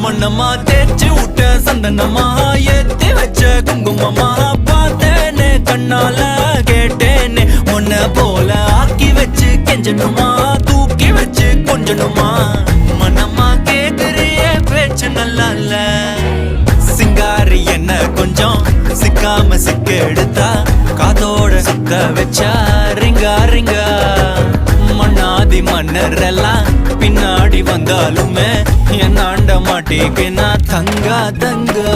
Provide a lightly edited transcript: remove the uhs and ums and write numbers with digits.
மண்ணம்மா தேய்ச்சி விட்ட சந்தனமா ஏத்தி வச்ச குங்குமமா பார்த்தேனே கண்ணால கேட்டேனே உன்ன போல ஆக்கி வச்சு கெஞ்சணுமா தூக்கி வச்சு கொஞ்சணுமா மனமா கேக்குறிய பேச்சு நல்லா இல்ல சிங்காரி என்ன கொஞ்சம் சிக்காம சிக்க எடுத்தா காதோட சுத்த வச்சா ரிங்கா ரிங்கா மண்ணாதி மன்னர் எல்லாம் பின்னாடி வந்தாலுமே என் ஆண்ட மாட்டேக்கு நான் தங்கா தங்கா